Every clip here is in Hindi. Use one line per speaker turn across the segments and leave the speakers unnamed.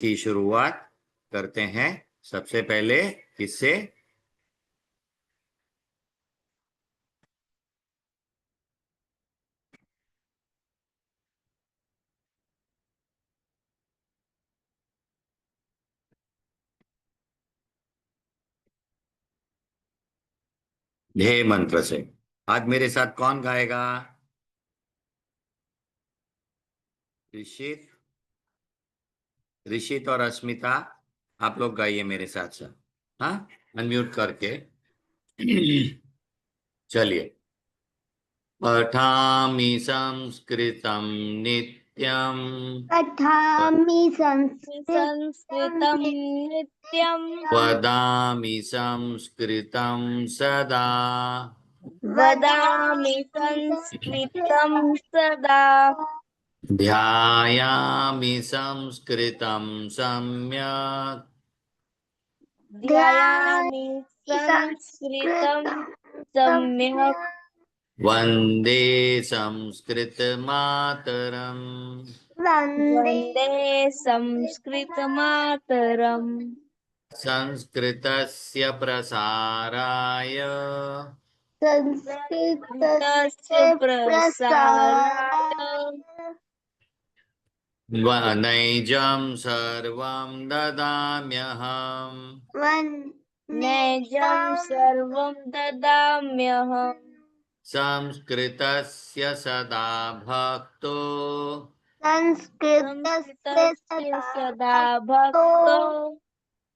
की शुरुआत करते हैं। सबसे पहले किससे? ध्येय मंत्र से। आज मेरे साथ कौन गाएगा? ऋषित, ऋषित और अस्मिता, आप लोग गाइए मेरे साथ साथ। हाँ, अनम्यूट करके। चलिए। पठामि संस्कृतं नित्यं।
पठामि संस्कृतं
संस्कृतं नित्यं
वदामि संस्कृतं सदा।
वदामि संस्कृतं सदा।
ध्यायामि संस्कृतं सम्यक्।
ध्यायामि संस्कृतं सम्यक्।
वन्दे संस्कृतमातरम्।
वन्दे संस्कृतमातरम्।
संस्कृतस्य प्रसाराय
संस्कृतस्य
तस्य प्रसाराय
नैजं सर्वं ददाम्यहम्।
नैजं सर्वं ददाम्यहम्।
संस्कृतस्य सदा भक्तो।
संस्कृतस्य सदा भक्तो।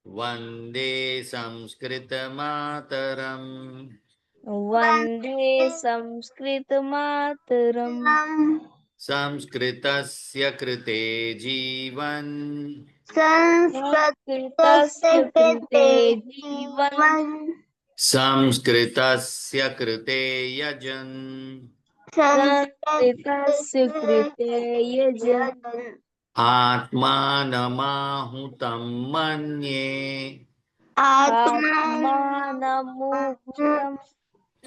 वन्दे संस्कृतमातरम्।
वन्दे संस्कृतमातरम्।
संस्कृतस्य कृते जीवन्।
संस्कृतस्य कृते जीवन्।
संस्कृतस्य कृते यजन्।
संस्कृतस्य कृते यजन्।
आत्मानमाहुतं मन्ये।
आत्मानमुहूतं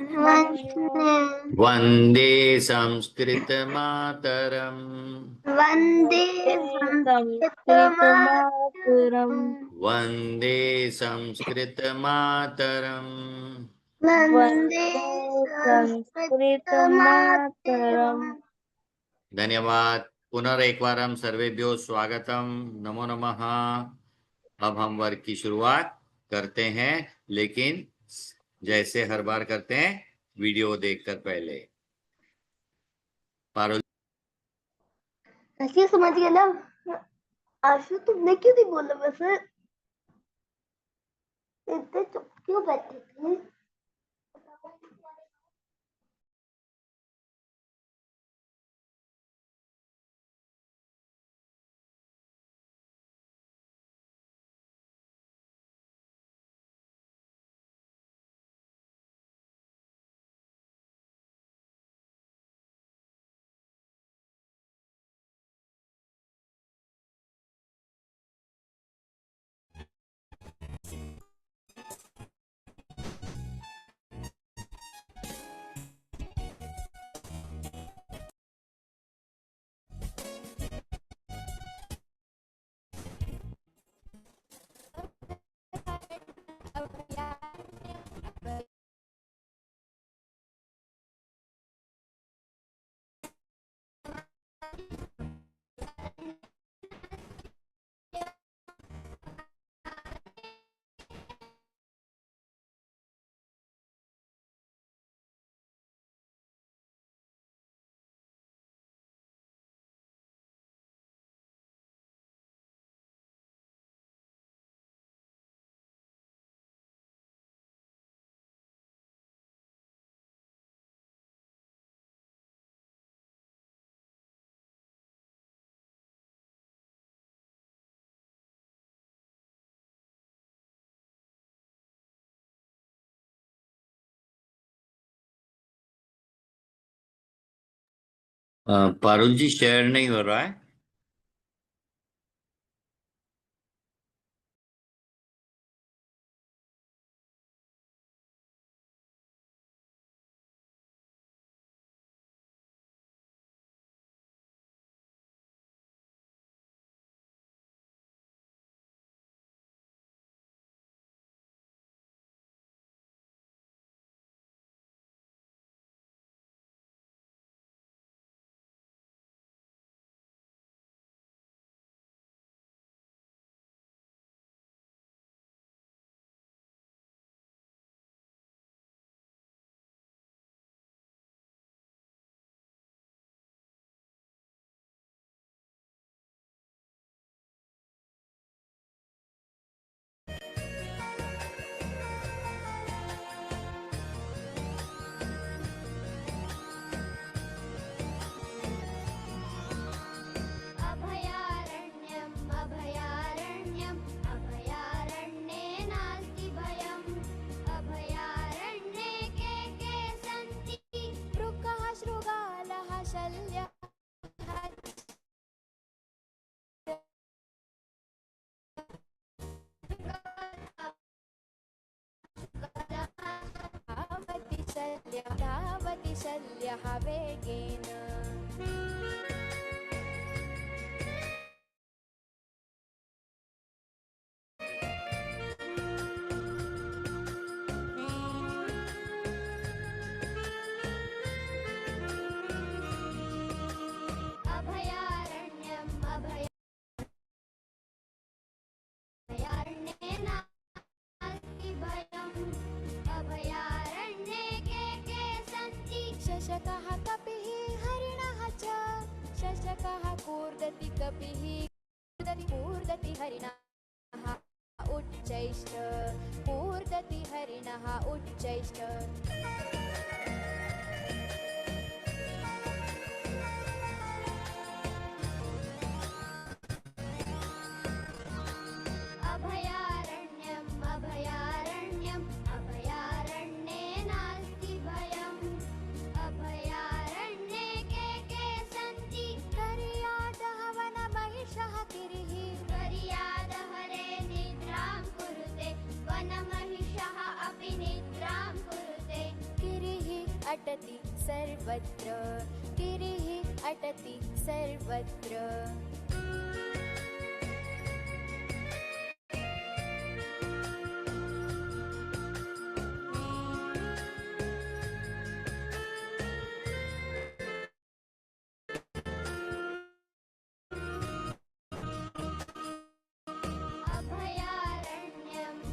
मन्ये।
वन्दे संस्कृतमातरम्।
वन्दे
संस्कृतमातरम्।
वन्दे संस्कृतमातरम्।
वन्दे संस्कृतमातरम्।
धन्यवाद। पुनरेकवारं सर्वेभ्यो स्वागतम। नमो नमः। अब हम वर्ग की शुरुआत करते हैं, लेकिन जैसे हर बार करते हैं, वीडियो देखकर पहले। पारुल,
ऐसे समझ गया ना? आशु, तुमने क्यों नहीं बोला? वैसे इतने चुप क्यों बैठे थे?
पारुल जी शेयर नहीं हो रहा है।
धावति शल्यः वेगेन अभयारण्यम् अभयारण्ये नास्ति भयम् अभयारण्ये के सन्ति शशकः कपिः हरिणः च शशकः कूर्दति कपिः कूर्दति हरिणः उच्चैश्च कूर्दति हरिणः उच्चैश्च अभयारण्यम् अभयारण्यम् अभयारण्ये नास्ति भयम् अभयारण्ये के सन्ति कर्यादः वनमहिषः गिरिः कर्यादहरे निद्रां कुरुते वनमहिषः अपि निद्रां कुरुते गिरिः अटति सर्वत्र गिरिः अटति सर्वत्र अभयारण्यम्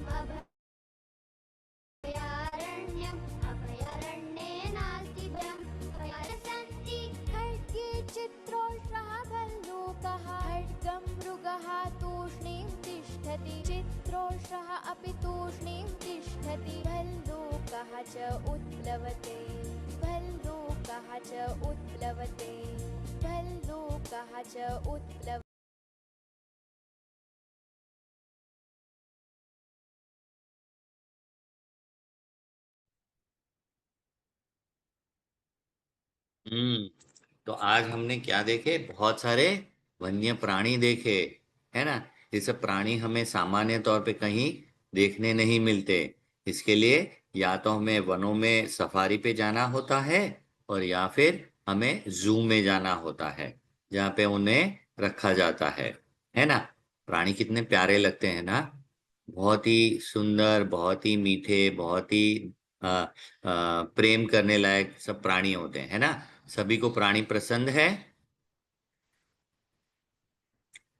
अभयारण्यम् अभयारण्ये नास्ति भयम् सन्ति खड्गे चित्रोष्णः भल्लूकः खड्गं मृगः तूष्णीं तिष्ठति चित्रोष्णः अपि तूष्णीं तिष्ठति भल्लूकः च उत्प्लवते भल्लूकः च उत्प्लवते भल्लूकः च उत्प्लवते
तो आज हमने क्या देखे? बहुत सारे वन्य प्राणी देखे, है ना। ये सब प्राणी हमें सामान्य तौर पे कहीं देखने नहीं मिलते। इसके लिए या तो हमें वनों में सफारी पे जाना होता है और या फिर हमें जू में जाना होता है, जहाँ पे उन्हें रखा जाता है ना। प्राणी कितने प्यारे लगते हैं ना, बहुत ही सुंदर, बहुत ही मीठे, बहुत ही प्रेम करने लायक सब प्राणी होते हैं, है ना। सभी को प्राणी पसंद है।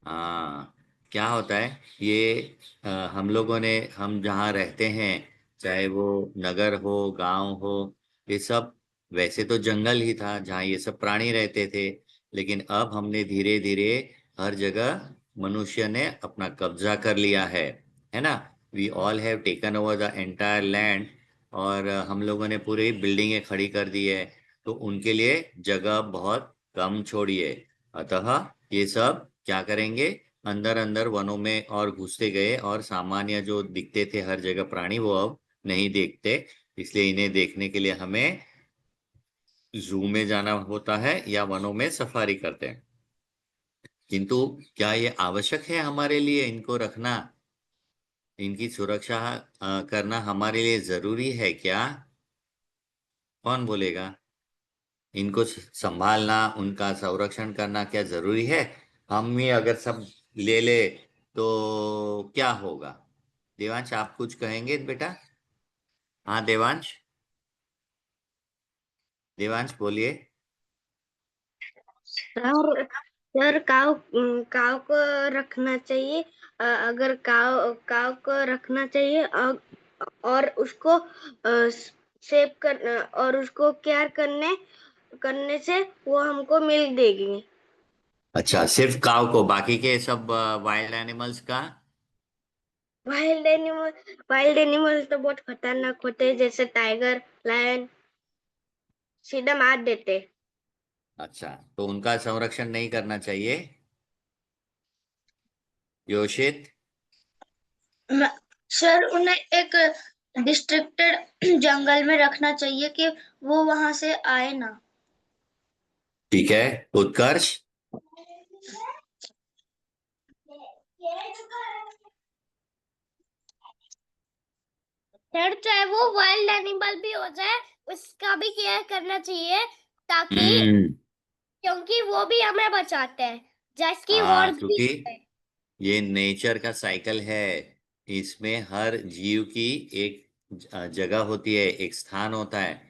हाँ, क्या होता है ये, हम लोगों ने, हम जहाँ रहते हैं, चाहे वो नगर हो गांव हो, ये सब वैसे तो जंगल ही था जहाँ ये सब प्राणी रहते थे। लेकिन अब हमने धीरे धीरे हर जगह मनुष्य ने अपना कब्जा कर लिया है ना। We all have taken over the entire land, और हम लोगों ने पूरी बिल्डिंगें खड़ी कर दी है, तो उनके लिए जगह बहुत कम छोड़ी है। अतः ये सब क्या करेंगे, अंदर अंदर वनों में और घुसते गए, और सामान्य जो दिखते थे हर जगह प्राणी वो अब नहीं देखते। इसलिए इन्हें देखने के लिए हमें जू में जाना होता है या वनों में सफारी करते हैं। किंतु क्या ये आवश्यक है हमारे लिए इनको रखना? इनकी सुरक्षा करना हमारे लिए जरूरी है क्या? कौन बोलेगा? इनको संभालना, उनका संरक्षण करना क्या जरूरी है? हम ही अगर सब ले ले तो क्या होगा? देवांश, आप कुछ कहेंगे बेटा? हाँ देवांश, देवांश बोलिए।
सर सर काव काव को रखना चाहिए। अगर काव काव को रखना चाहिए और उसको सेव कर और उसको केयर करने से वो हमको मिल्क देगी।
अच्छा, सिर्फ काव को, बाकी के सब वाइल्ड एनिमल्स का?
वाइल्ड एनिमल तो बहुत खतरनाक होते हैं, जैसे टाइगर, लायन सीधा मार देते।
अच्छा, तो उनका संरक्षण नहीं करना चाहिए। योशित?
सर उन्हें एक डिस्ट्रिक्टेड जंगल में रखना चाहिए कि वो वहां से आए ना।
ठीक है। उत्कर्ष?
सर चाहे वो वाइल्ड एनिमल भी हो जाए
उसका भी केयर करना चाहिए ताकि
हम्म,
क्योंकि वो भी हमें बचाते हैं जैसे
हाँ,
हॉर्स भी
क्योंकि
है।
ये नेचर का साइकिल है। इसमें हर जीव की एक जगह होती है, एक स्थान होता है।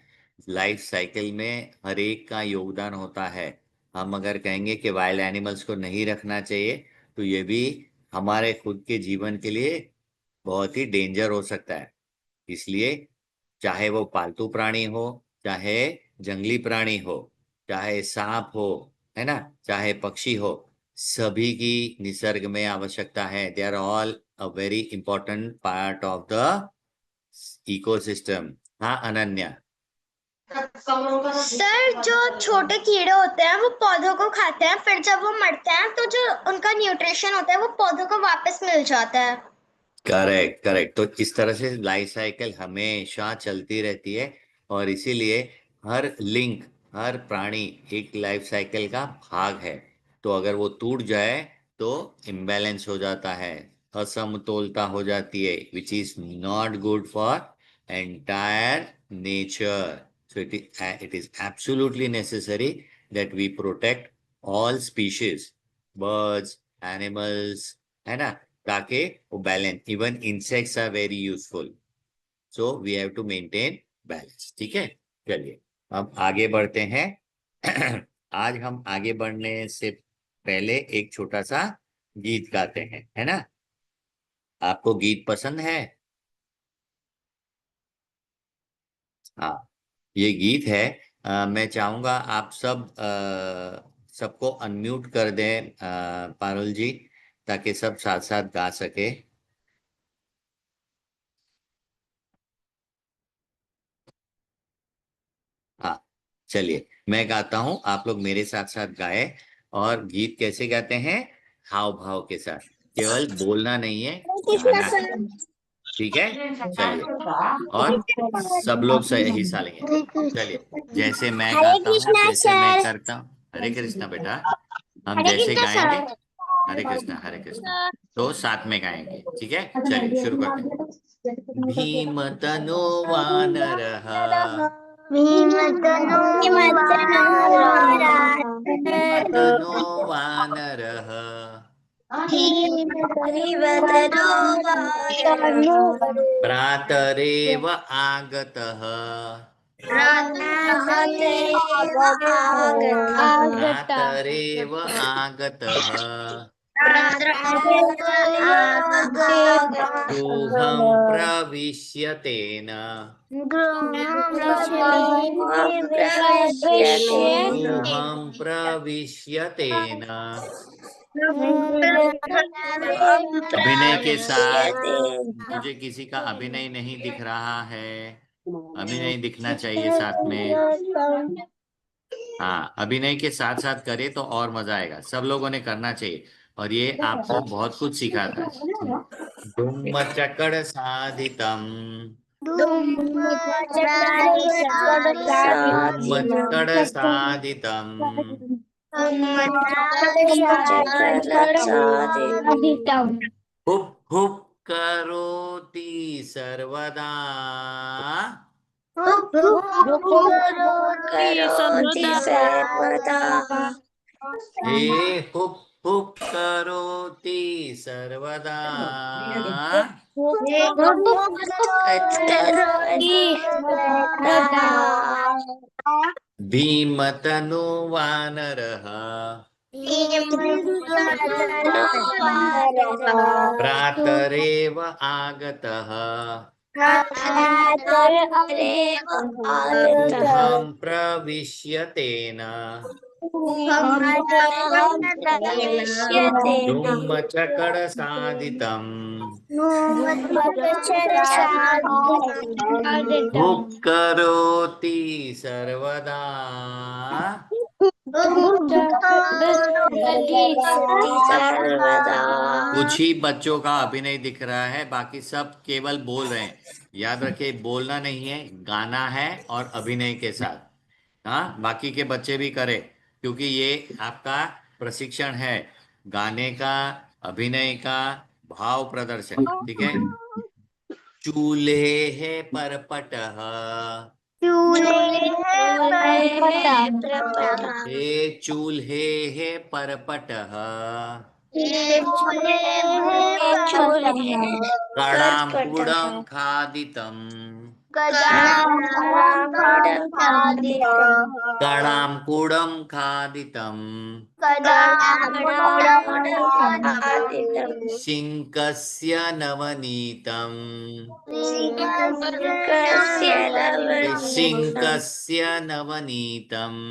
लाइफ साइकिल में हर एक का योगदान होता है। हम अगर कहेंगे कि वाइल्ड एनिमल्स को नहीं रखना चाहिए, तो ये भी हमारे खुद के जीवन के लिए बहुत ही डेंजर हो सकता है। इसलिए चाहे वो पालतू प्राणी हो, चाहे जंगली प्राणी हो, चाहे सांप हो, है ना, चाहे पक्षी हो, सभी की निसर्ग में आवश्यकता है। They are all a very important part of the ecosystem. हाँ अनन्या।
सर, जो छोटे कीड़े होते हैं वो पौधों को खाते हैं, फिर जब वो मरते हैं तो जो उनका न्यूट्रिशन होता है वो पौधों को वापस मिल जाता है।
Correct, correct. तो इस तरह से लाइफ साइकिल हमेशा चलती रहती है, और इसीलिए हर लिंक, हर प्राणी एक लाइफ साइकिल का भाग है। तो अगर वो टूट जाए तो इम्बैलेंस हो जाता है, असमतोलता हो जाती है, which is not good for entire nature. So it is absolutely necessary that we protect all species, birds, animals, है ना, ताकि वो balance, even insects are very useful, so we have to maintain balance. ठीक है, चलिए अब आगे बढ़ते हैं। आज हम आगे बढ़ने से पहले एक छोटा सा गीत गाते हैं, है ना। आपको गीत पसंद है? हाँ, ये गीत है। मैं चाहूंगा आप सब सबको अनम्यूट कर दें, पारुल जी, ताकि सब साथ साथ गा सके। हाँ, चलिए मैं गाता हूं, आप लोग मेरे साथ साथ गाए। और गीत कैसे गाते हैं? हाव भाव के साथ, केवल बोलना नहीं है, गाना है। ठीक है, चलिए। और सब लोग सही हिस्सा लेंगे। चलिए, जैसे मैं
हरे
गाता हूँ,
कृष्णा
जैसे मैं
सर।
करता हूँ। हरे कृष्णा बेटा। हम
हरे
जैसे
कृष्णा
गाएंगे,
सर।
हरे कृष्णा हरे कृष्णा, तो साथ में गाएंगे। ठीक है, चलिए शुरू करते हैं। भीम तनो वानरः, भीमतनो वानरः, प्रातरेव आगतः, प्रातरेव आगतः, गृहं प्रविश्य तेन, गृहं प्रविश्य तेन। अभिनय के साथ, मुझे किसी का अभिनय नहीं दिख रहा है। अभिनय दिखना चाहिए साथ में। हाँ, अभिनय के साथ साथ करे तो और मजा आएगा। सब लोगों ने करना चाहिए, और ये आपको बहुत कुछ सिखाता है। धुम्म चकड़ साधितम, धुम्म चकड़ साधितम, हुप हुप करोति सर्वदा, हे हुप हुप करोति सर्वदा, भीमतनु वानरः, प्रातरेव आगतः, गृहं प्रविश्य तेन, धुम्म चकड़ साधितम्, हुप करोति सर्वदा। कुछ ही बच्चों का अभिनय दिख रहा है, बाकी सब केवल बोल रहे हैं। याद रखिए, बोलना नहीं है, गाना है, और अभिनय के साथ। हाँ, बाकी के बच्चे भी करें, क्योंकि ये आपका प्रशिक्षण है, गाने का, अभिनय का, भाव प्रदर्शन। ठीक है। चूल्हे है परपटः, हे चूल्हे हे परपटः कडाम्पुडं खादितम् कडाम्पुडं खादितम् शिङ्कस्य नवनीतम् शिङ्कस्य नवनीतम्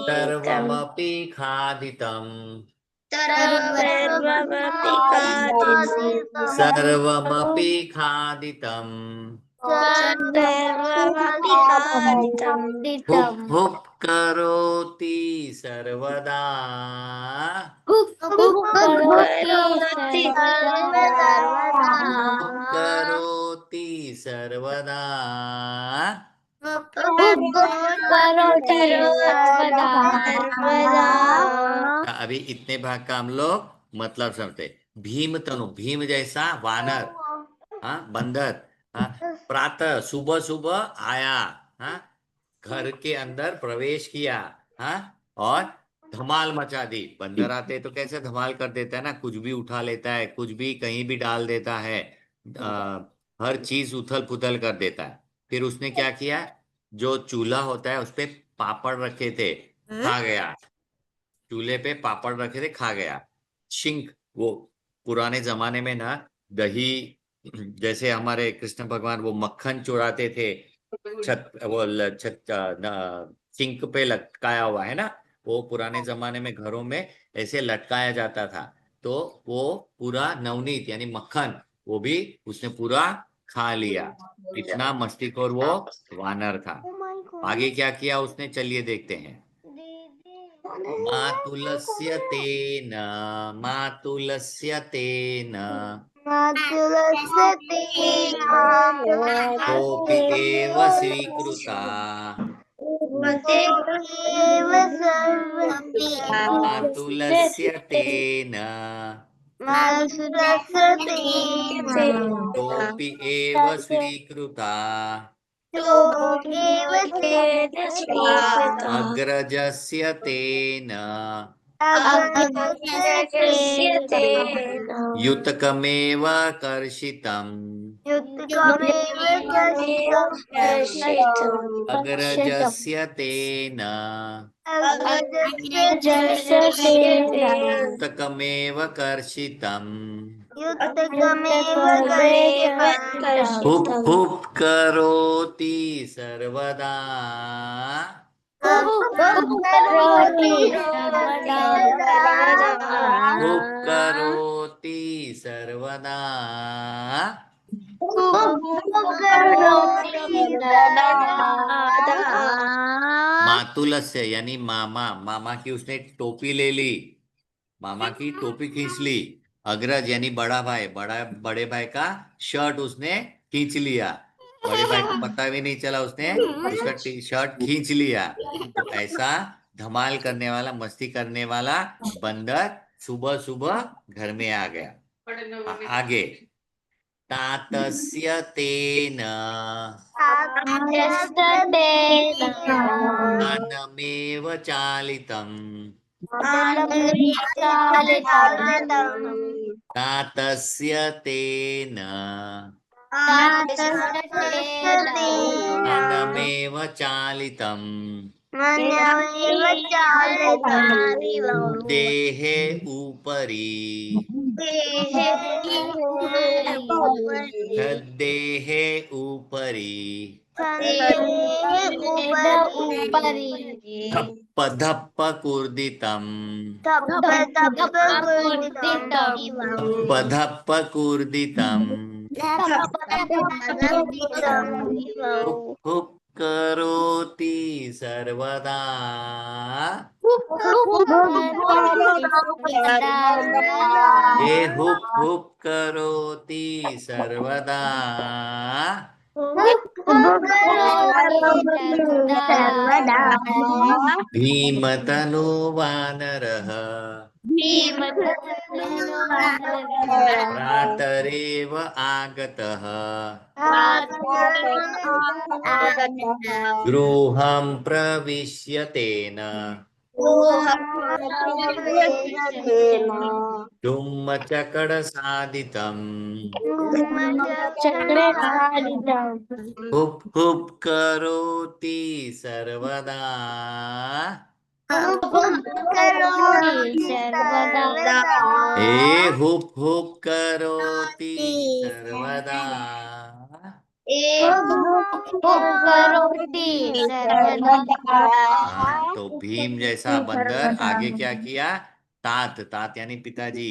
सर्वमपि खादितम् सर्वमपि खादितम् हुप् हुप् करोति सर्वदा हुप् करोति सर्वदा अभी इतने भाग का हम लोग मतलब समझते। भीम तनु, भीम जैसा वानर, हाँ बंदर, हाँ प्रातः सुबह सुबह आया, हाँ घर के अंदर प्रवेश किया, हाँ और धमाल मचा दी। बंदर आते तो कैसे धमाल कर देता है ना, कुछ भी उठा लेता है, कुछ भी कहीं भी डाल देता है, हर चीज उथल पुथल कर देता है। फिर उसने क्या किया, जो चूल्हा होता है उस पे पापड़ रखे थे, खा गया। चूल्हे पे पापड़ रखे थे, खा गया। शिंक, वो पुराने जमाने में ना दही, जैसे हमारे कृष्ण भगवान वो मक्खन चुराते थे, छत वो सिंक पे लटकाया हुआ है ना, वो पुराने जमाने में घरों में ऐसे लटकाया जाता था। तो वो पूरा नवनीत यानी मक्खन वो भी उसने पूरा खा लिया। इतना मस्तीखोर वो वानर था। आगे क्या किया उसने, चलिए देखते हैं। मातुलस्य तेन मातुलस्य तेन कोऽपि एव स्वीकृता मातुलस्य तेन कोऽपि एव स्वीकृता अग्रजस्य तेन युतकमेव कर्षितम् अग्रजस्य तेन युतकमेव कर्षितम् हुप् हुप् करोति सर्वदा हुप् करोति सर्वदा मातुलस्य यानी मामा, मामा की उसने टोपी ले ली, मामा की टोपी खींच ली। अग्रज यानी बड़ा भाई, बड़े भाई का शर्ट उसने खींच लिया। बड़े भाई को पता भी नहीं चला, उसने उसका टी शर्ट खींच लिया। तो ऐसा धमाल करने वाला, मस्ती करने वाला बंदर सुबह सुबह घर में आ गया। आगे तातस्य तेन अनमेव चालितम् तातस्य तेन अनमेव चालितम् देहे उपरि तद्देहे उपरि धप्प धप्प कूर्दितम् धप्प धप्प कूर्दितम् हुप् हुप् करोति सर्वदा ये हुप् हुप् करोति सर्वदा
सर्वदा
भीमतनो वानरः प्रातरेव आगतः गृहं प्रविश्य तेन धूमचकडसादितम्
चक्रे सारिदम्
हुप हुप करोति सर्वदा
सर्वदा
ए हुप हुप करोति सर्वदा। हाँ, तो भीम जैसा बंदर आगे क्या किया? तात तात यानी पिताजी,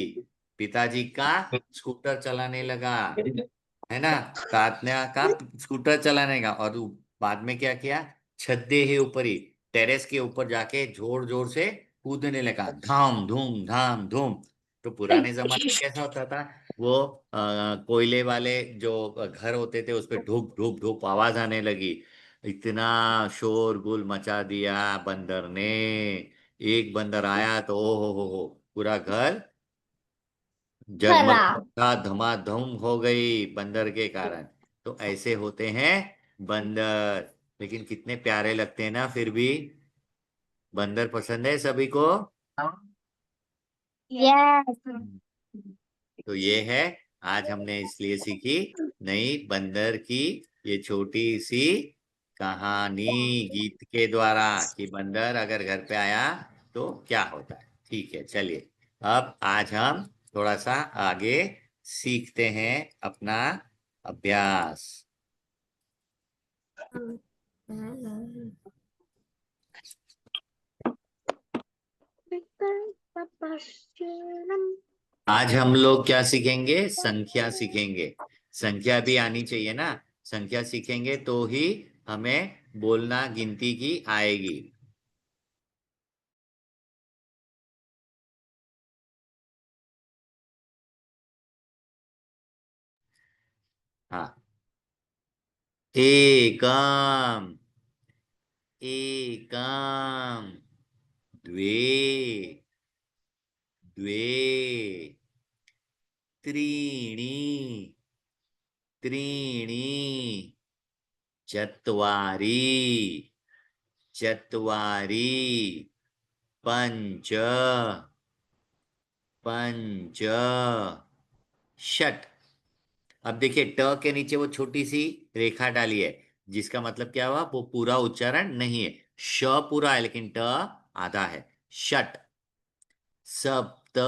पिताजी का स्कूटर चलाने लगा, है ना। तात ने का स्कूटर चलाने का, और बाद में क्या किया? छद्दे है ऊपर ही, टेरेस के ऊपर जाके जोर जोर से कूदने लगा, धाम धूम धाम धूम। तो पुराने जमाने में कैसा होता था? वो कोयले वाले जो घर होते थे, उस पे ढुक ढुक ढुक आवाज आने लगी, इतना शोरगुल मचा दिया बंदर ने। एक बंदर आया तो ओ हो, पूरा घर जगमगा धमाधम हो गई बंदर के कारण। तो ऐसे होते हैं बंदर, लेकिन कितने प्यारे लगते हैं ना। फिर भी बंदर पसंद है सभी को।
यस
तो ये है, आज हमने इसलिए सीखी नई बंदर की ये छोटी सी कहानी गीत के द्वारा, कि बंदर अगर घर पे आया तो क्या होता है। ठीक है, चलिए अब आज हम थोड़ा सा आगे सीखते हैं अपना अभ्यास। आज हम लोग क्या सीखेंगे? संख्या सीखेंगे। संख्या भी आनी चाहिए ना, संख्या सीखेंगे तो ही हमें बोलना गिनती की आएगी। हाँ, एकम एकम, द्वे द्वे, त्रीणि त्रीणि, चत्वारि चत्वारि, पंच पंच, षट। अब देखिए, ट के नीचे वो छोटी सी रेखा डाली है, जिसका मतलब क्या हुआ? वो पूरा उच्चारण नहीं है। श पूरा है लेकिन ट आधा है। षट। सप्त,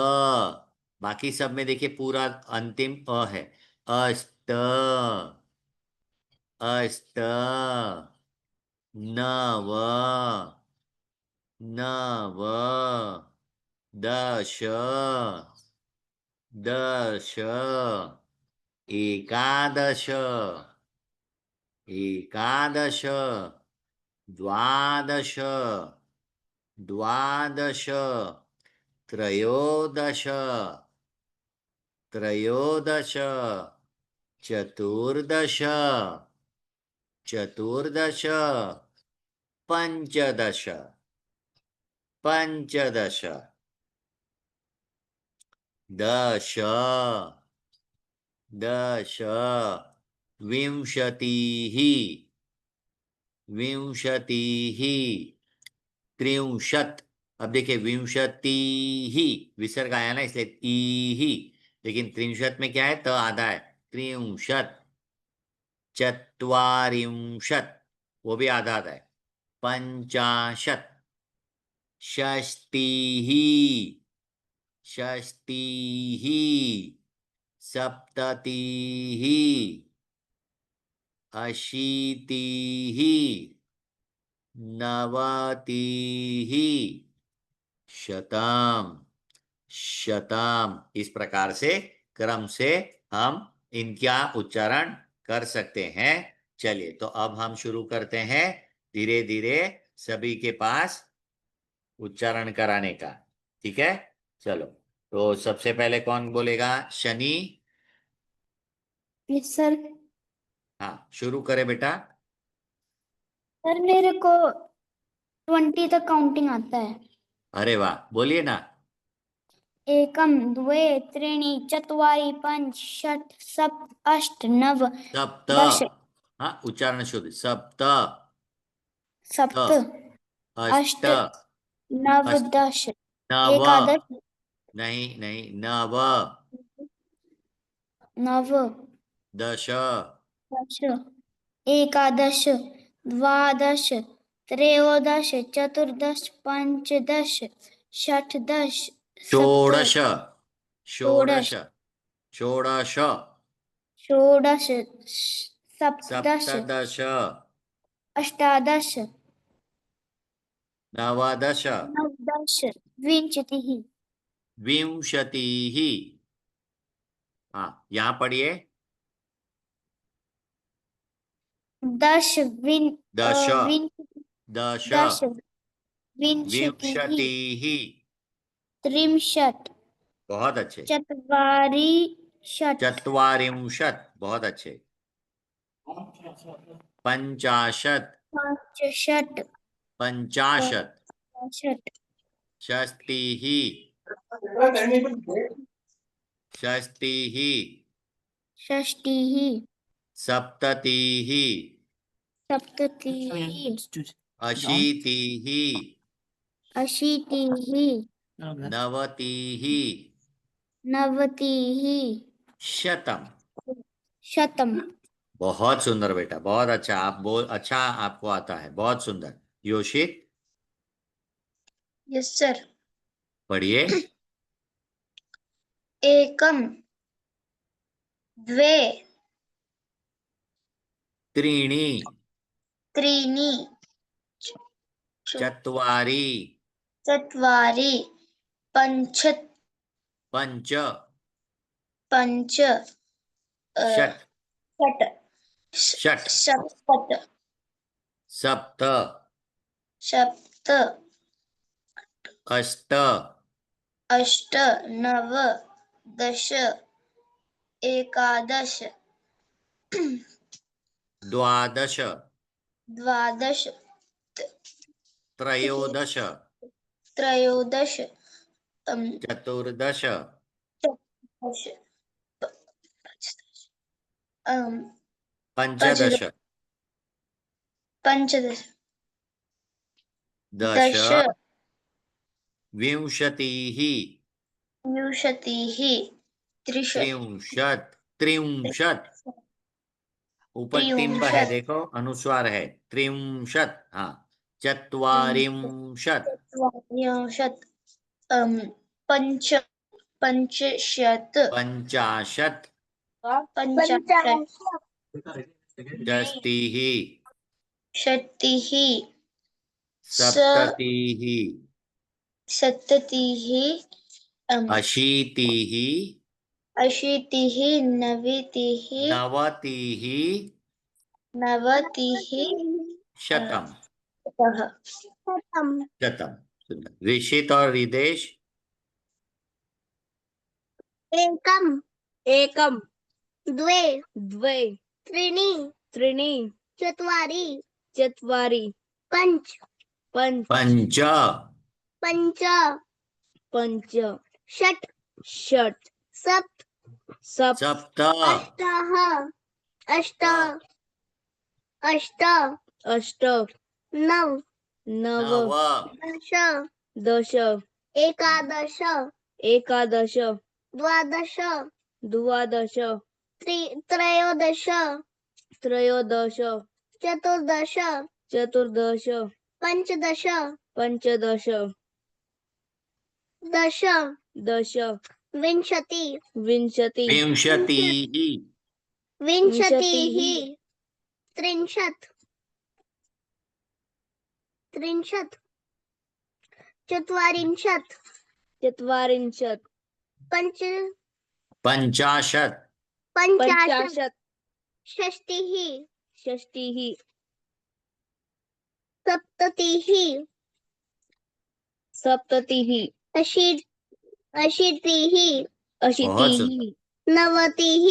बाकी सब में देखिए पूरा अंतिम अ है। अष्ट अष्ट, नव नव, दश दश, एकादश एकादश, द्वादश द्वादश, त्रयोदश त्रयोदश, चतुर्दश चतुर्दश, पंचदश पंचदश, दश दश, विंशतिः विंशतिः, त्रिंशत्। अब देखिए, विंशतिः विसर्ग आया ना, इसलिए ई ही, लेकिन त्रिंशत् में क्या है? त आधा है। त्रिंशत्। चत्वारिंशत्, वो भी आधा आधा है। पंचाशत्। षष्टिः षष्टिः, सप्ततिः, अशीतिः, नवतिः, शतम शतम। इस प्रकार से क्रम से हम इनका उच्चारण कर सकते हैं। चलिए, तो अब हम शुरू करते हैं धीरे धीरे सभी के पास उच्चारण कराने का। ठीक है, चलो। तो सबसे पहले कौन बोलेगा? शनि।
यस सर
हाँ, शुरू करे बेटा।
सर मेरे को 20 तक काउंटिंग आता है।
अरे वाह, बोलिए ना।
एकम द्वे त्रीणि चत्वारि पंच षट सप्त अष्ट नव
सप्त,
दश
हाँ उच्चारण शुद्ध, सप्त
सप्त
अष्ट
अष्ट नव
अष्ट
दश
नव,
एकादश
नहीं नहीं, नव
नव
दश
दश एकादश द्वादश त्रयोदश चतुर्दश पंचदश षष्ठदश
षोडश
षोडश
षोडश षोडश
षोडश सप्तदश
सप्तदश
अष्टादश
नवदश
नवदश विंशतिः
विंशतिः। हाँ, यहाँ पढ़िए।
दश
दश
दश
दश
विंशतिः
विंशतिः।
त्रिंशत्
बहुत अच्छे।
चत्वारिंशत्
चत्वारिंशत्, बहुत अच्छे। पंचाशत्
पंचषट्
पंचाशत्।
पंचाशत्
षष्टिः षष्टिः।
षष्टिः
सप्ततिः
सप्ततिः
अशीतिः
अशीतिः
नवतिः
नवतिः
शतम्।
शतम्।
बहुत सुंदर बेटा, बहुत अच्छा। अच्छा आपको आता है, बहुत सुंदर। योशित
यस सर।
पढ़िए।
एकम द्वे
त्रीणि
त्रीणि
चत्वारि
चत्वारि पंच
पंच
पंच
षट्
षट
षट्
सप्त
सप्त
सप्त
अष्ट
अष्ट नव दश एकादश
द्वादश
द्वादश
त्रयोदश
त्रयोदश
चतुर्दश
चतुर्दश
पंचदश
पंचदश
दश
दश
विंशतिः
विंशतिः
त्रिंशत् त्रिंशत्। ऊपर तिम्ब है, देखो अनुस्वार है। त्रिंशत्। हाँ, चत्वारिंशत्
चत्वारिंशत् पंच पंचशत
पंचाशत्
पंचाशत्
षष्टिः
षष्टिः
सप्ततिः
सप्ततिः
अशीतिः
अशीतिः नवतिः
नवतिः
नवतिः
शतम्
शतम्।
शतम्। सुंदर। ऋषित और रिदेश।
एकम
एकम
द्वे
द्वे
त्रीणि
त्रीणि
चत्वारि
चत्वारि
पंच
पंच
पंच
पंच
पंच
षट्
षट्
सप्त
सप्त
सप्त
अष्टः अष्ट अष्ट
अष्ट
नव
नव
नव
दश
दश
एकादश
एकादश
द्वादश
द्वादश
त्रयोदश
त्रयोदश
चतुर्दश
चतुर्दश
पंचदश
पंचदश
दश
दश
विंशति
विंशति
विंशतिः
विंशतिः त्रिंशत् त्रिंशत् चत्वारिंशत्
चत्वारिंशत्
पंच
पंचाशत्
पंचाशत्
पंचाशत्
षष्टिः
षष्टिः
सप्ततिः
सप्ततिः
अशीतिः
बहुत
अशीतिः
सुंदर।
नवतिः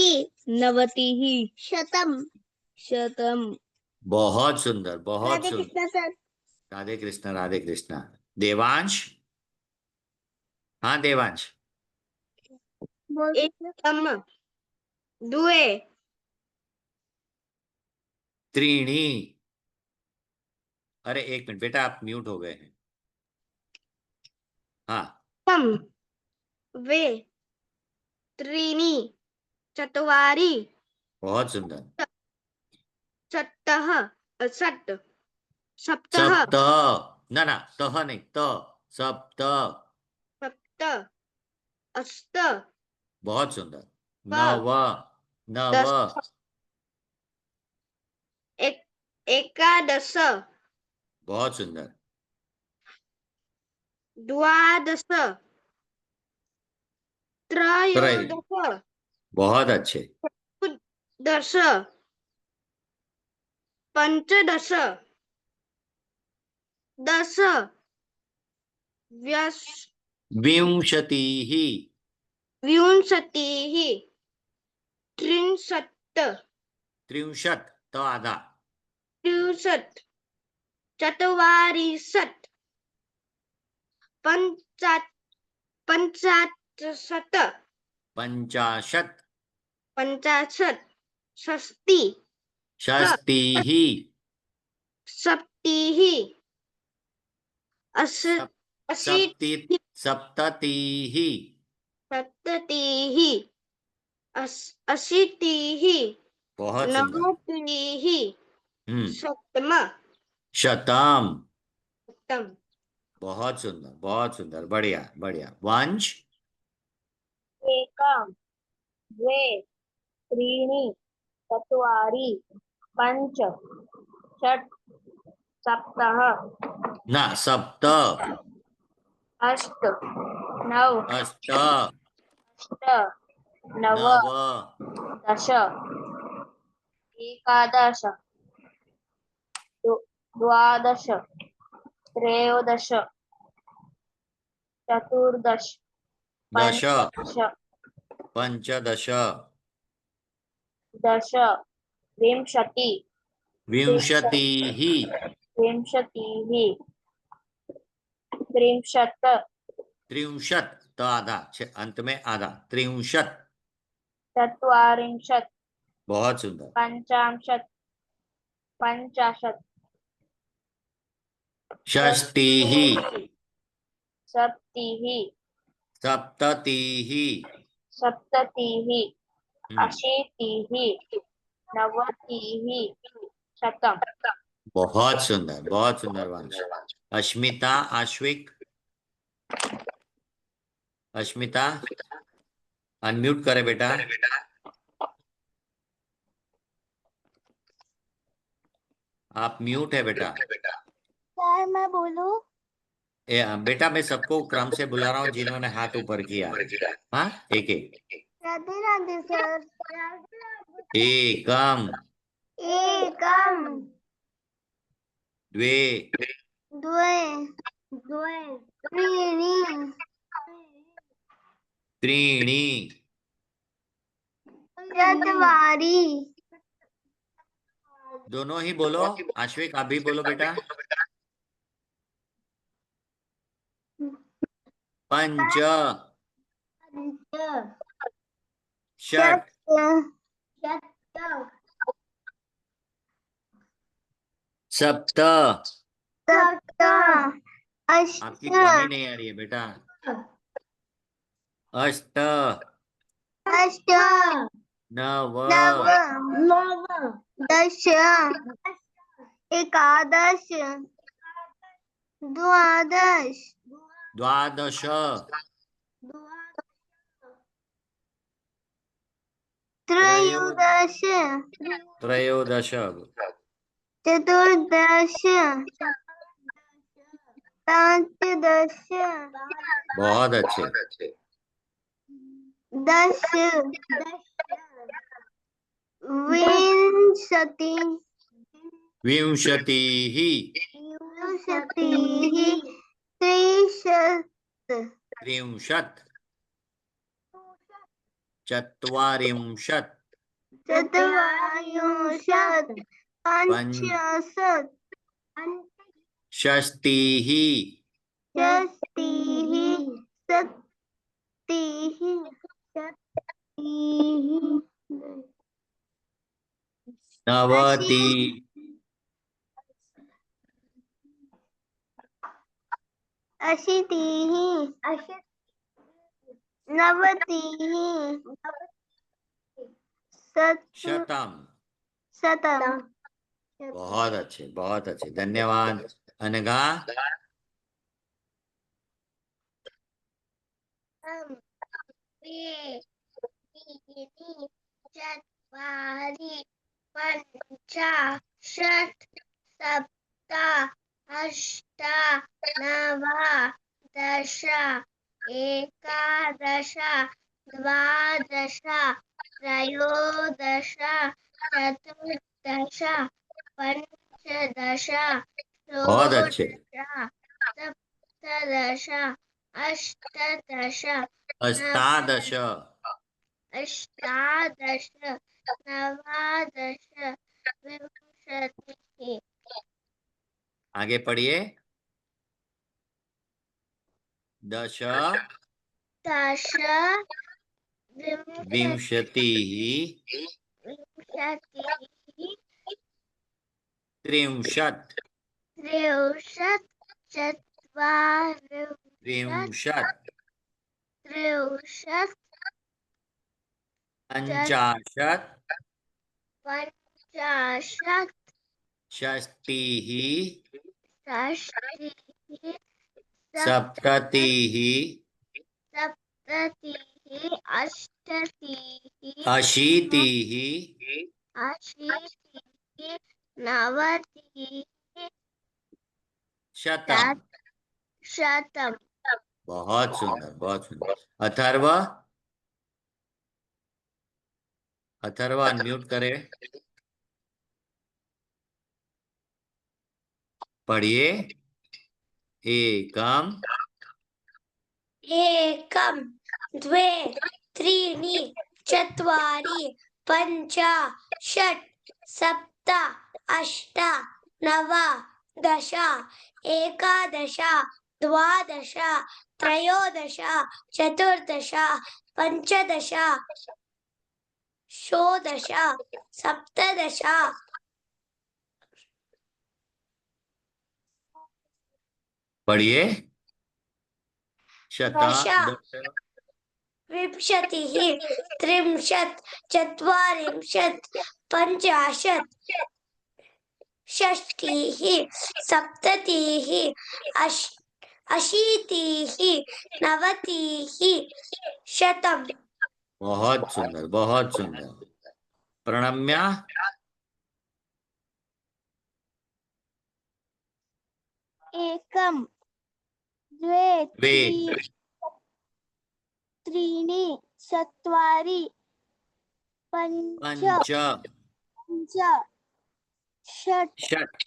नवतिः
शतम् शतम।
बहुत सुंदर, बहुत
राधे
सुंदर।
कृष्णा सर।
राधे कृष्णा, राधे कृष्णा। देवांश, हाँ देवांश।
एकम, द्वे,
त्रीणी। अरे एक मिनट बेटा, आप म्यूट हो गए हैं। हाँ,
तम, वे, त्रीणि, चत्वारि,
बहुत सुंदर।
सप्तः, षट्, सप्तः,
सप्त, ना ना, तह नहीं, त, सप्त।
सप्त, अष्ट,
बहुत सुंदर।
व,
नव, नव।
दश, एक, एकादश,
बहुत सुंदर।
द्वादश, त्रयोदश,
बहुत अच्छे।
दश, पंचदश, दश, व्यस,
विंशतिः।
विंशतिः, त्रिंशत्,
त्रिंशत्, त आधा।
त्रिंशत्, चत्वारिंशत्, पञ्चाशत्,
पंचाशत्,
पञ्चाशत्, षष्टि,
षष्टिः,
सप्तिः,
सप्-
अशीतिः,
सप्ति, सप्ततिः।
सप्ततिः, अशीतिः,
बहुत सुंदर।
नवतिः,
हम्म,
शतम,
शतम।
शतम।
बहुत सुंदर, बहुत सुंदर, बढ़िया बढ़िया। वंश,
एकं द्वे त्रीणि चत्वारि पञ्च षट् सप्त
ना सप्त,
अष्ट नव
अष्ट,
अष्ट नव
नव,
दश एकादश द्वादश त्रयोदश चतुर्दश
दश,
पञ्चदश
पंचदश,
दश विंशति
विंशतिः।
विंशतिः त्रिंशत्
त्रिंशत्, त आधा, अंत में आधा, त्रिंशत्।
चत्वारिंशत्
बहुत सुंदर।
पञ्चाशत् पञ्चाशत्
षष्टिः,
सप्तिः
सप्ततिः।
सप्ततिः
हम्म,
अशीतिः नवतिः शतम्
बहुत सुंदर, बहुत सुंदर वंश। अश्मिता, आश्विक, अश्मिता अनम्यूट करे बेटा। आप म्यूट है बेटा।
सर मैं बोलूं?
बेटा मैं सबको क्रम से बुला रहा हूँ जिन्होंने हाथ ऊपर किया है। हाँ, एक एक।
राधे राधे सर।
एकम,
एकम
द्वे,
द्वे त्रीणि
त्रीणि,
चत्वारि
दोनों ही बोलो। आश्विक आप भी बोलो बेटा। पंच, षट, सप्त।
सप्त
आपकी ध्वनि नहीं आ रही है बेटा। अष्ट,
अष्ट
नव,
नव दश एकादश द्वादश
द्वादश,
त्रयोदश
त्रयोदश।
चतुर्दश पंचदश
बहुत अच्छे।
दश विंशति
विंशतिः,
विंशतिः त्रिशत्
त्रिंशत्, चत्वारिंशत्,
चत्वारिंशत् पञ्चाशत्
षष्टिः
षष्टिः सप्तिः
नवति
अशीतिः नवतिः
शतम।
शतम्
बहुत अच्छे धन्यवाद अनघा।
चत्वारि पञ्चाशत् सप्त अष्ट नव दश एकादश द्वादश त्रयोदश चतुर्दश पञ्चदश
बहुत अच्छे।
षोडश सप्तदश अष्टादश
अष्टादश
अष्टादश नवादश विंशतिः।
आगे पढ़िए। दश
दश
विंशतिः त्रिंशत्
त्रिंशत्
त्रिंशत्
त्रिंशत्
पञ्चाशत्
पञ्चाशत्
षष्टिः
षष्टिः
सप्ततिः
सप्ततिः अष्टतिः
अशीतिः
अशीतिः नवतिः
शतम।
शतम्।
बहुत सुंदर। अथर्व अनम्यूट करे, पढ़िए। एकम
एकं द्वे त्रीणि चत्वारि पञ्च षट् सप्त अष्ट नव दश एकादश द्वादश त्रयोदश चतुर्दश पञ्चदश षोडश सप्तदश
पढ़िए।
दश विंशतिः त्रिंशत् चत्वारिंशत् पञ्चाशत् षष्टिः सप्ततिः अशीतिः नवतिः शतम्।
बहुत सुंदर। प्रणम्या
एकं द्वे
वे
त्रीणि चत्वारि पञ्च
पंच
षट्
षट्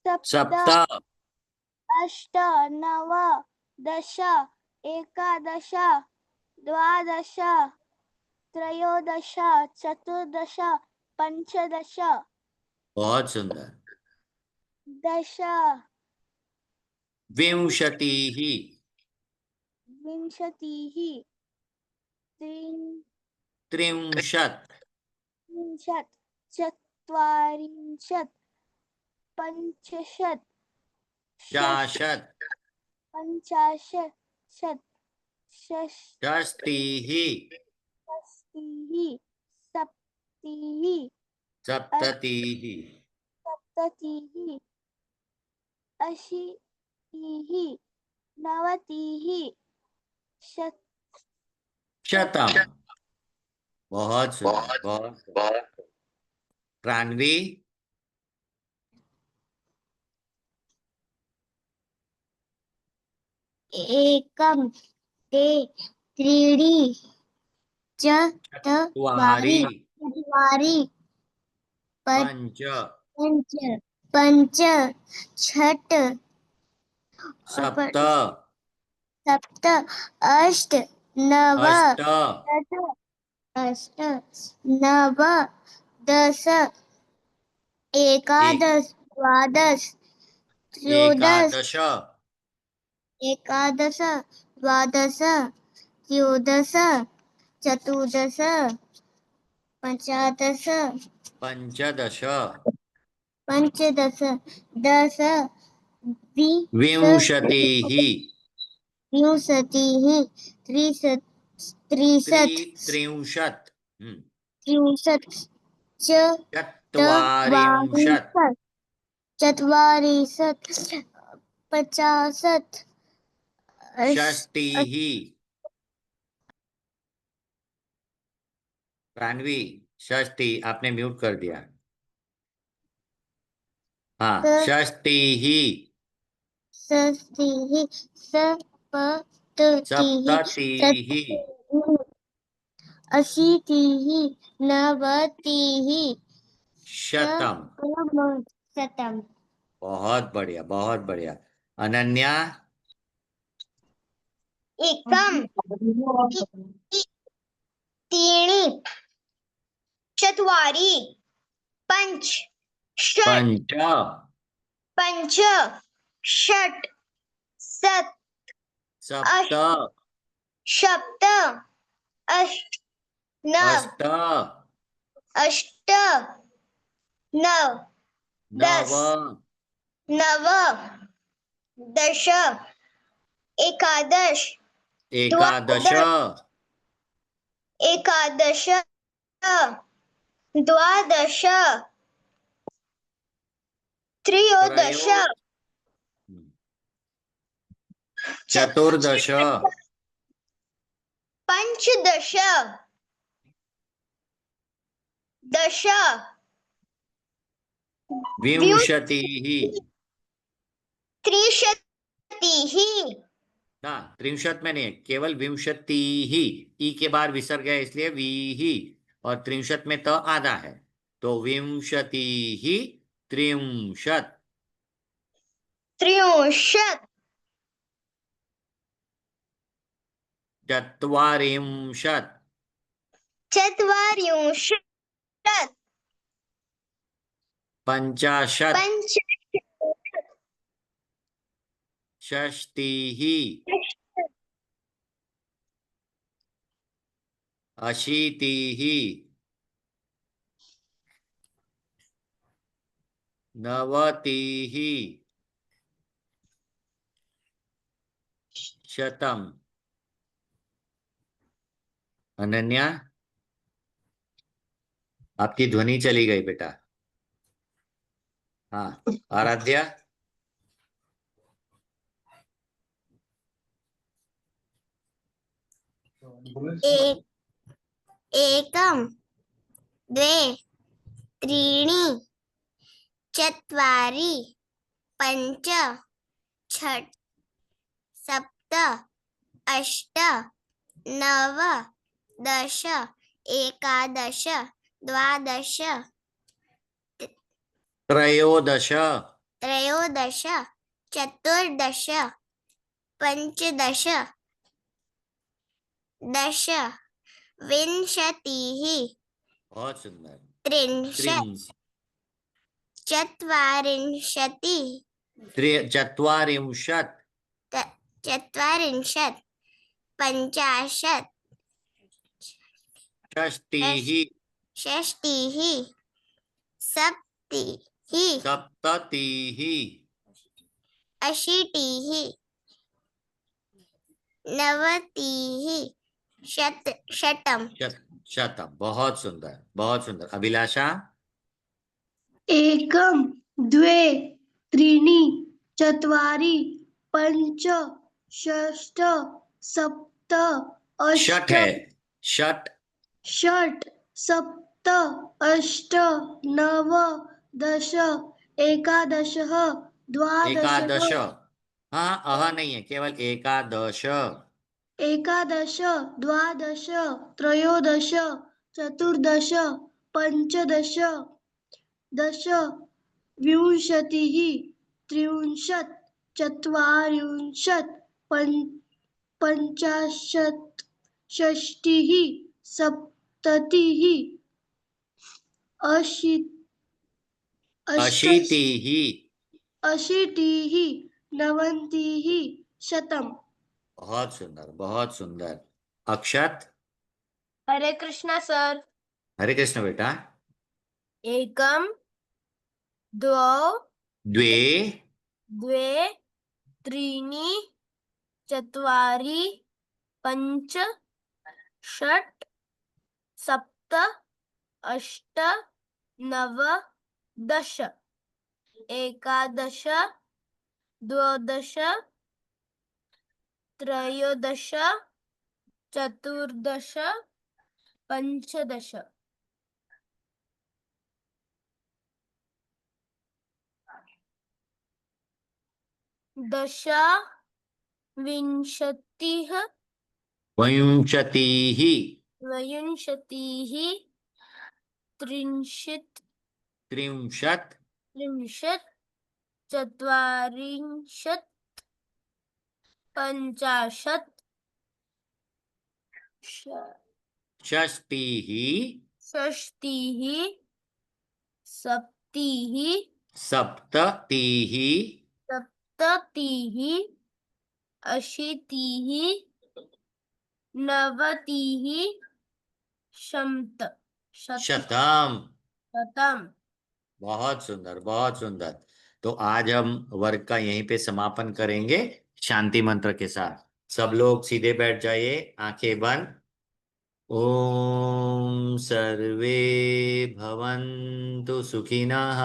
सप्त
सप्त
अष्ट नव दश एकादश द्वादश त्रयोदश चतुर्दश पञ्चदश
बहुत सुंदर।
दश
विंशतिः
विंशतिः
त्रिंशत्
त्रिंशत् चत्वारिंशत् पञ्चाशत्
षाशत्
पञ्चाशत्
षष्टिः
षष्टिः सप्तिः
सप्ततिः
सप्ततिः अशीतिः नवतिः
शतम। बहुत सुंदर। प्राणवी
एकं द्वे त्रीणि चत्वारि
पंच
पञ्च षट्
सप्त
सप्त अष्ट नव
अष्ट
अष्ट नव दश एकादश द्वादश त्रयोदश
एकादश
एकादश द्वादश त्रयोदश चतुर्दश पंचदश
पंचदश
पंचदश दश
विंशतिः
विंशतिः त्रिंशत्
त्रिंशत्
त्रिंशत्
चत्वारिंशत्
चत्वारिंशत् पचाशत्
षष्टिः प्राणवी षष्टि आपने म्यूट कर दिया। हाँ षष्टिः
षष्टिः
सप्ततिः
अशीतिः नवतिः
शतम।
शतम्।
बहुत बढ़िया, बहुत बढ़िया। अनन्या
एकम त्रीणि चत्वारि पंच षट् पंच षट् सप्त
सप्त
सप्त अष्ट नव अष्ट नव
नव
नव दश एकादश
एकादश
एकादश द्वादश त्रयोदश
चतुर्दश
पंचदश दश
विंशतिः
त्रिंशतिः
हाँ, त्रिंशत में नहीं, केवल विंशतिः ई के बाद विसर्ग है इसलिए वी और त्रिंशत में त आधा है तो विंशतिः त्रिंशत्
त्रिंशत्
चत्वारिंशत्
चत्वारिंशत्
पंचाशत्
पंचाशत्
षष्टिः अशीतिः नवतिः शतम। अनन्या आपकी ध्वनि चली गई बेटा। हाँ आराध्या
एकम द्वे त्रीणि चत्वारि पंच षट् सप्त अष्ट नव दश एकादश द्वादश
त्रयोदश
त्रयोदश चतुर्दश पंचदश दश विंशतिः
बहुत सुंदर
त्रिंशत् चत्वारिंशतिः
चत्वारिंशत्
चत्वारिंशत् पंचाशत्
षष्टिः
षष्टिः सप्तिः
सप्ततिः
अशीतिः नवतिः शतम्
शतम। बहुत सुंदर, बहुत सुंदर। अभिलाषा
एकम द्वे त्रीणि चत्वारि पंच षष्ट सप्त
षट
अष्ट
है षट
षट् सप्त अष्ट नव दश एकादश
एकादश।
द्वादश
हाँ अह नहीं है, केवल एकादश
एकादश द्वादश त्रयोदश चतुर्दश पंचदश दश विंशतिः त्रिंशत् चत्वारिंशत् पंचाशत् षष्टिः सप्त अष्टतिः अशी
अशीतिः।
अशीतिः नवतिः शतम्।
बहुत सुंदर, बहुत सुंदर। अक्षत।
हरे कृष्णा सर।
हरे कृष्ण बेटा।
एकम द्वौ
द्वे
द्वे त्रीणि चत्वारि पञ्च षट् सप्त अष्ट नव दश एकादश द्वादश त्रयोदश चतुर्दश पञ्चदश दश विंशतिः
विंशतिः
विंशतिः त्रिंशत्
त्रिंशत्
त्रिंशत् चत्वारिंशत् पञ्चाशत्
षष्टिः
षष्टिः सप्तिः
सप्ततिः
सप्ततिः अशीतिः नवतिः
शतम।
शतम्।
बहुत सुंदर, बहुत सुंदर। तो आज हम वर्ग का यहीं पे समापन करेंगे शांति मंत्र के साथ। सब लोग सीधे बैठ जाइए, आंखें बंद। ओम सर्वे भवन्तु सुखिनः,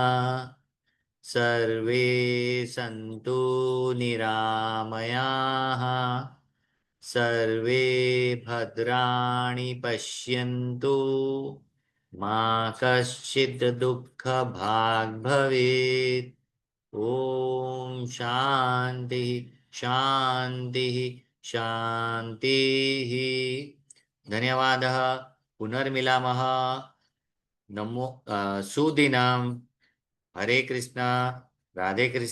सर्वे सन्तु निरामयाः, सर्वे भद्राणि पश्यन्तु, मा कश्चित् दुःखभाग् भवेत्। ओम शांति शांति शांतिः। धन्यवादः। पुनर्मिलामः। नमो सुदिनं। हरे कृष्णा। राधे कृष्ण।